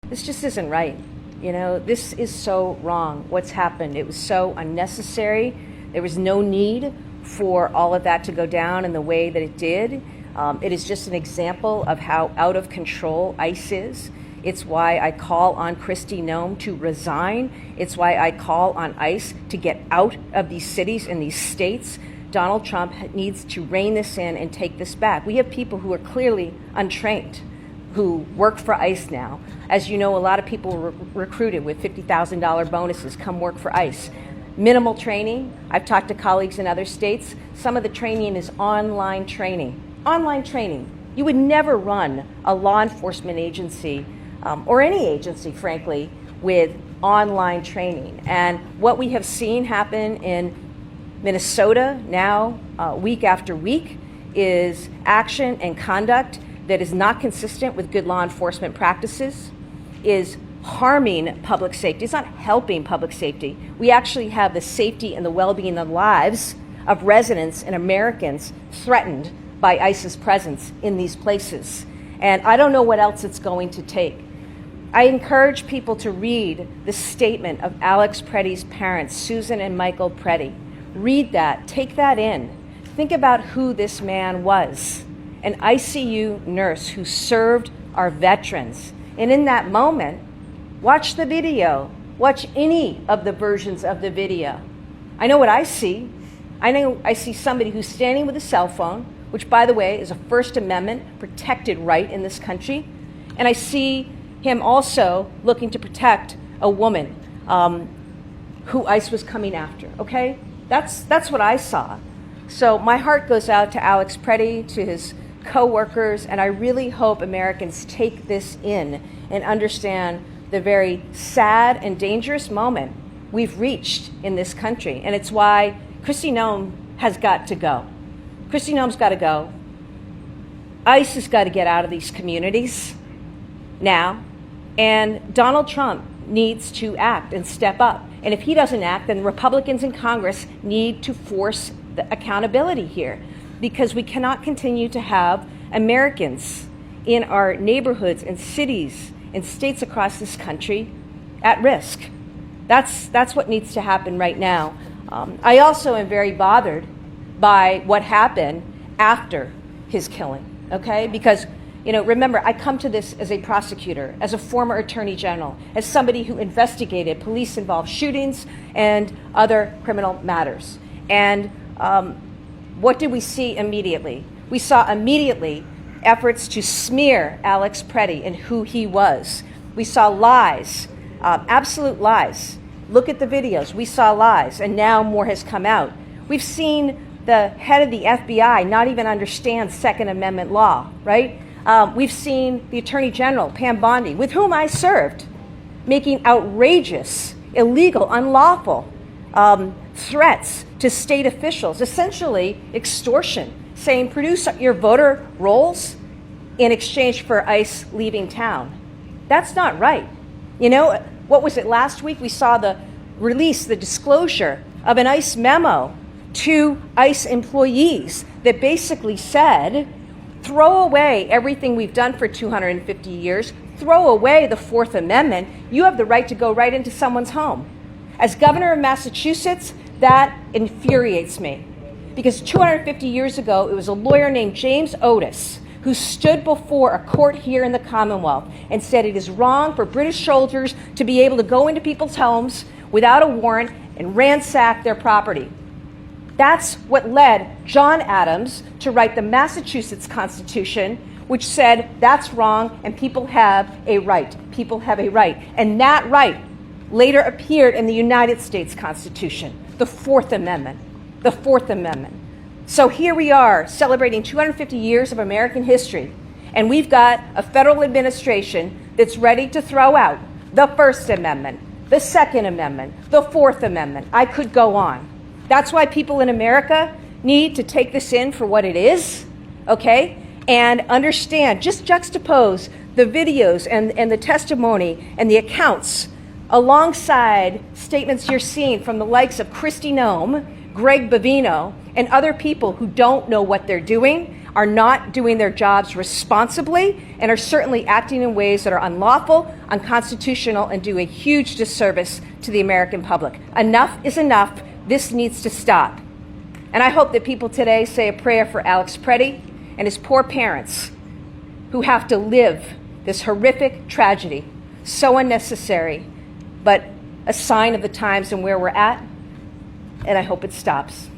This just isn't right. You know, this is so wrong, what's happened. It was so unnecessary. There was no need for all of that to go down in the way that it did. It is just an example of how out of control ICE is. It's why I call on kristinoem to resign. It's why I call on ICE to get out of these cities and these states. Donald Trump needs to rein this in and take this back. We have people who are clearly untrained who work for ICE now. As you know, a lot of people were recruited with $50,000 bonuses, come work for ICE. Minimal training. I've talked to colleagues in other states. Some of the training is online training. Online training. You would never run a law enforcement agency or any agency, frankly, with online training. And what we have seen happen in Minnesota now, week after week, is action and conduct that is not consistent with good law enforcement practices, is harming public safety. It's not helping public safety. We actually have the safety and the well-being and lives of residents and Americans threatened by ICE's presence in these places. And I don't know what else it's going to take. I encourage people to read the statement of Alex Preddy's parents, Susan and Michael Preddy. Read that, take that in. Think about who this man was, an ICU nurse who served our veterans. And in that moment, watch the video. Watch any of the versions of the video. I know what I see. I see somebody who's standing with a cell phone, which, by the way, is a First Amendment protected right in this country. And I see him also looking to protect a woman who ICE was coming after, okay? That's what I saw. So my heart goes out to Alex Preddy, to his co-workers, and I really hope Americans take this in and understand the very sad and dangerous moment we've reached in this country. And it's why kristinoem has got to go. Kristinoem's got to go. ICE has got to get out of these communities now. And Donald Trump needs to act and step up. And if he doesn't act, then Republicans in Congress need to force the accountability here, because we cannot continue to have Americans in our neighborhoods and cities and states across this country at risk. That's what needs to happen right now. I also am very bothered by what happened after his killing, okay? Because, you know, remember, I come to this as a prosecutor, as a former attorney general, as somebody who investigated police-involved shootings and other criminal matters. And what did we see immediately? We saw immediately efforts to smear Alex Preddy and who he was. We saw lies, absolute lies. Look at the videos. We saw lies, and now more has come out. We've seen the head of the FBI not even understand Second Amendment law, right? We've seen the Attorney General, Pam Bondi, with whom I served, making outrageous, illegal, unlawful threats to state officials, essentially extortion, saying produce your voter rolls in exchange for ICE leaving town. That's not right. You know, what was it last week? We saw the release, the disclosure of an ICE memo to ICE employees that basically said, throw away everything we've done for 250 years, throw away the Fourth Amendment. You have the right to go right into someone's home. As governor of Massachusetts, that infuriates me, because 250 years ago, it was a lawyer named James Otis who stood before a court here in the Commonwealth and said it is wrong for British soldiers to be able to go into people's homes without a warrant and ransack their property. That's what led John Adams to write the Massachusetts Constitution, which said that's wrong and people have a right. People have a right. And that right later appeared in the United States Constitution, the Fourth Amendment. The Fourth Amendment. So here we are celebrating 250 years of American history, and we've got a federal administration that's ready to throw out the First Amendment, the Second Amendment, the Fourth Amendment. I could go on. That's why people in America need to take this in for what it is, okay? And understand, just juxtapose the videos and the testimony and the accounts alongside statements you're seeing from the likes of kristinoem, Greg Bavino, and other people who don't know what they're doing, are not doing their jobs responsibly and are certainly acting in ways that are unlawful, unconstitutional, and do a huge disservice to the American public. Enough is enough. This needs to stop. And I hope that people today say a prayer for Alex Preddy and his poor parents who have to live this horrific tragedy, so unnecessary, but a sign of the times and where we're at, and I hope it stops.